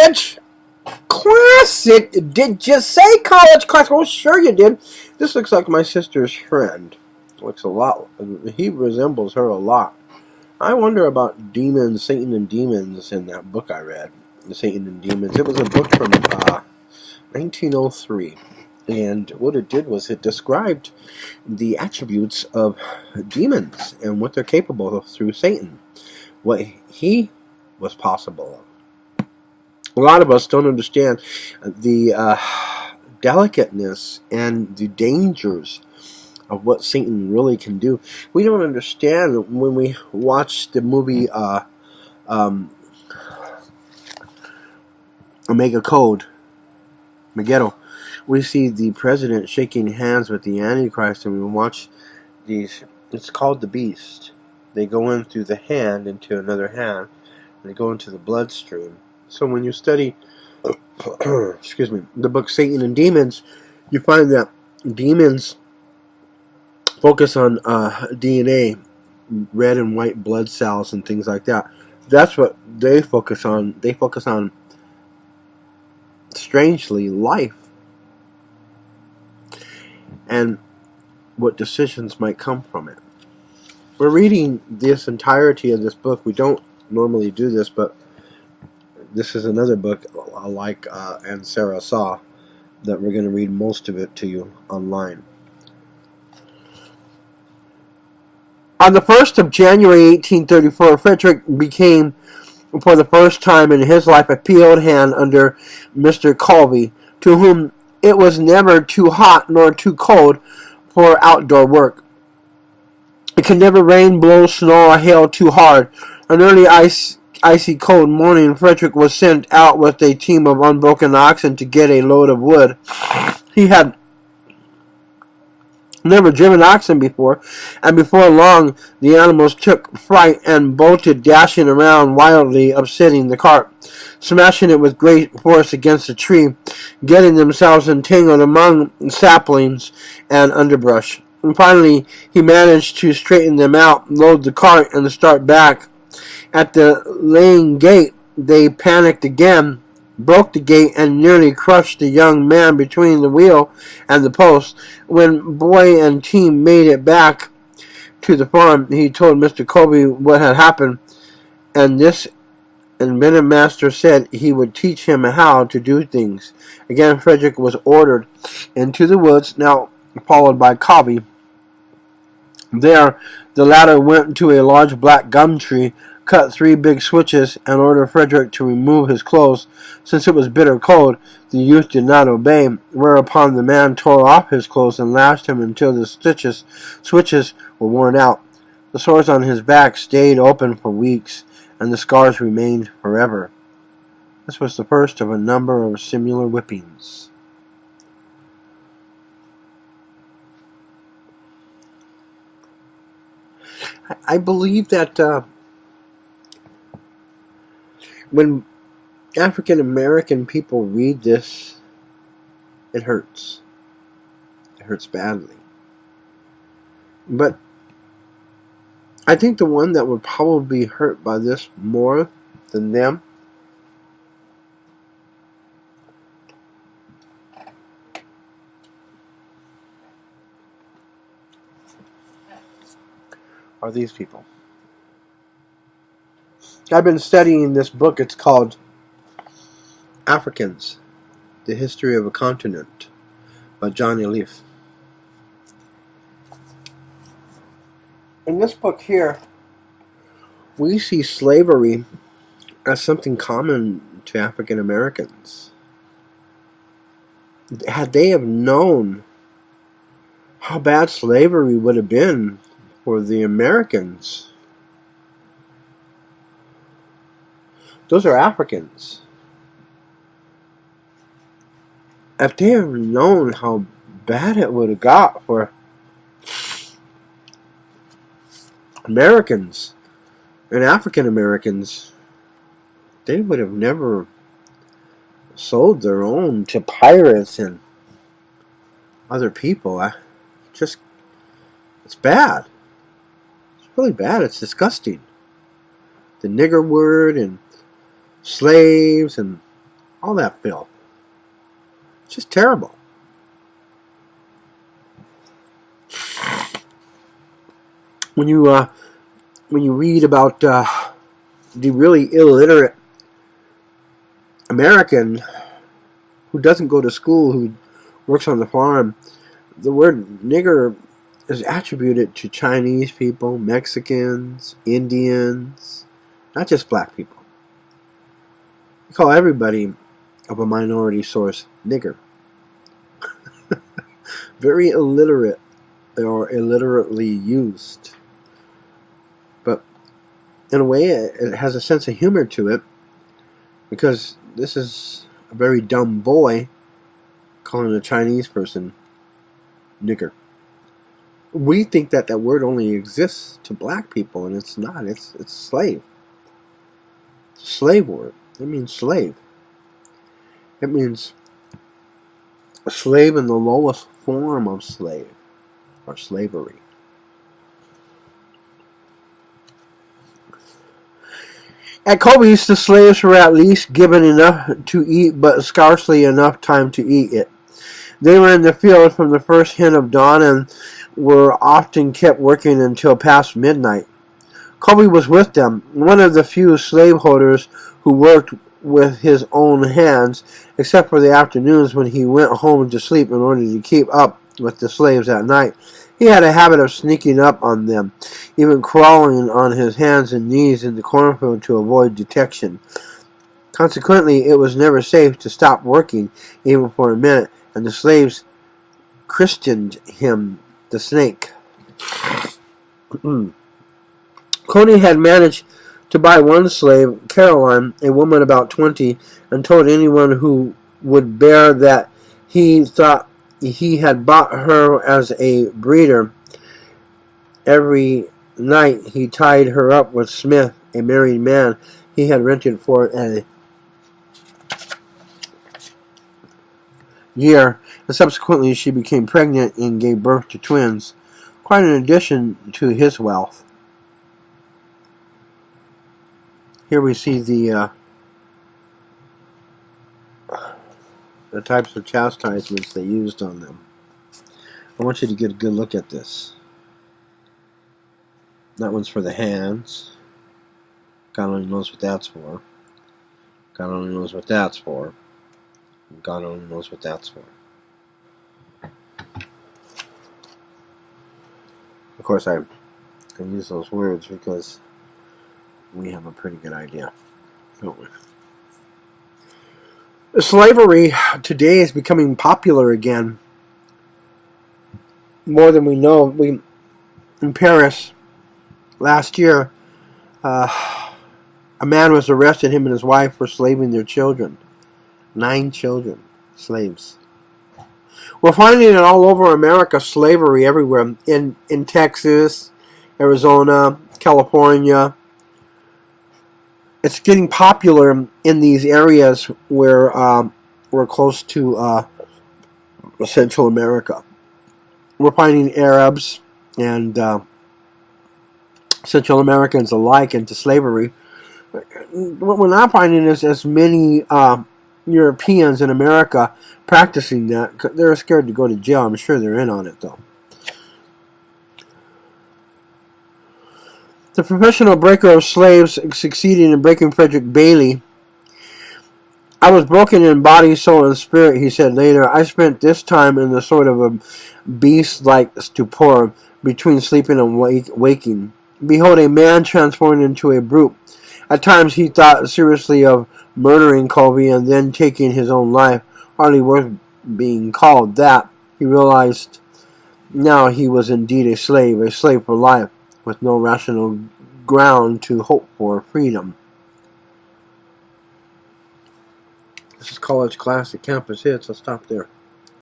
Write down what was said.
college classic. Did you say college classic? Oh, sure you did. This looks like my sister's friend. Looks a lot. He resembles her a lot. I wonder about demons, Satan and demons in that book I read. The Satan and Demons. It was a book from 1903. And what it did was it described the attributes of demons and what they're capable of through Satan. What he was possible of. A lot of us don't understand the delicateness and the dangers of what Satan really can do. We don't understand when we watch the movie Omega Code, Megiddo. We see the president shaking hands with the Antichrist, and we watch these. It's called the Beast. They go in through the hand into another hand, and they go into the bloodstream. So when you study, excuse me, the book Satan and Demons, you find that demons focus on DNA, red and white blood cells, and things like that. That's what they focus on. They focus on, strangely, life and what decisions might come from it. We're reading this entirety of this book. We don't normally do this, but this is another book like And Sarah Saw that we're going to read most of it to you online. On the 1st of January 1834, Frederick became, for the first time in his life, a field hand under Mr. Colby, to whom it was never too hot nor too cold for outdoor work. It could never rain, blow, snow, or hail too hard. An early icy cold morning, Frederick was sent out with a team of unbroken oxen to get a load of wood. He had never driven oxen before, and before long the animals took fright and bolted, dashing around wildly, upsetting the cart, smashing it with great force against a tree, getting themselves entangled among saplings and underbrush. And finally he managed to straighten them out, load the cart, and start back. At the lane gate they panicked again, broke the gate, and nearly crushed the young man between the wheel and the post. When boy and team made it back to the farm, he told Mr. Colby what had happened, and this inventive master said he would teach him how to do things. Again, Frederick was ordered into the woods, now followed by Colby. There, the latter went to a large black gum tree, cut 3 big switches, and ordered Frederick to remove his clothes. Since it was bitter cold, the youth did not obey, whereupon the man tore off his clothes and lashed him until the switches were worn out. The sores on his back stayed open for weeks, and the scars remained forever. This was the first of a number of similar whippings. I believe that when African American people read this, it hurts. It hurts badly. But I think the one that would probably be hurt by this more than them are these people. I've been studying this book. It's called Africans, The History of a Continent by Ajani Leaf. In this book here, we see slavery as something common to African Americans. Had they have known how bad slavery would have been for the Americans, those are Africans. If they had known how bad it would have got for Americans and African Americans, they would have never sold their own to pirates and other people. It's bad. It's really bad. It's disgusting. The nigger word and slaves and All that filth. It's just terrible. When you read about the really illiterate American who doesn't go to school, who works on the farm, the word nigger is attributed to Chinese people, Mexicans, Indians, not just black people. We call everybody of a minority source nigger. Very illiterate or illiterately used. But in a way, it has a sense of humor to it, because this is a very dumb boy calling a Chinese person nigger. We think that that word only exists to black people, and it's not. It's slave. It's a slave word. It means slave. It means a slave in the lowest form of slave, or slavery. At Kobe's, the slaves were at least given enough to eat, but scarcely enough time to eat it. They were in the field from the first hint of dawn and were often kept working until past midnight. Kobe was with them, one of the few slaveholders who worked with his own hands, except for the afternoons when he went home to sleep in order to keep up with the slaves at night. He had a habit of sneaking up on them, even crawling on his hands and knees in the cornfield to avoid detection. Consequently, it was never safe to stop working, even for a minute, and the slaves christened him the Snake. Coney had managed to buy one slave, Caroline, a woman about 20, and told anyone who would bear that he thought he had bought her as a breeder. Every night he tied her up with Smith, a married man he had rented for a year, and subsequently she became pregnant and gave birth to twins, quite in addition to his wealth. Here we see the types of chastisements they used on them. I want you to get a good look at this. That one's for the hands. God only knows what that's for. God only knows what that's for. God only knows what that's for. Of course, I can use those words because we have a pretty good idea, don't we? Slavery today is becoming popular again, more than we know. In Paris last year, a man was arrested, him and his wife, for slaving their children. 9 children, slaves. We're finding it all over America, slavery everywhere. In Texas, Arizona, California. It's getting popular in these areas where we're close to Central America. We're finding Arabs and Central Americans alike into slavery. What we're not finding is as many Europeans in America practicing that. They're scared to go to jail. I'm sure they're in on it, though. The professional breaker of slaves succeeded in breaking Frederick Bailey. I was broken in body, soul, and spirit, he said later. I spent this time in the sort of a beast-like stupor between sleeping and waking. Behold, a man transformed into a brute. At times he thought seriously of murdering Colby and then taking his own life. Hardly worth being called that. He realized now he was indeed a slave for life, with no rational ground to hope for freedom. This is College Classic Campus Hits. I'll stop there.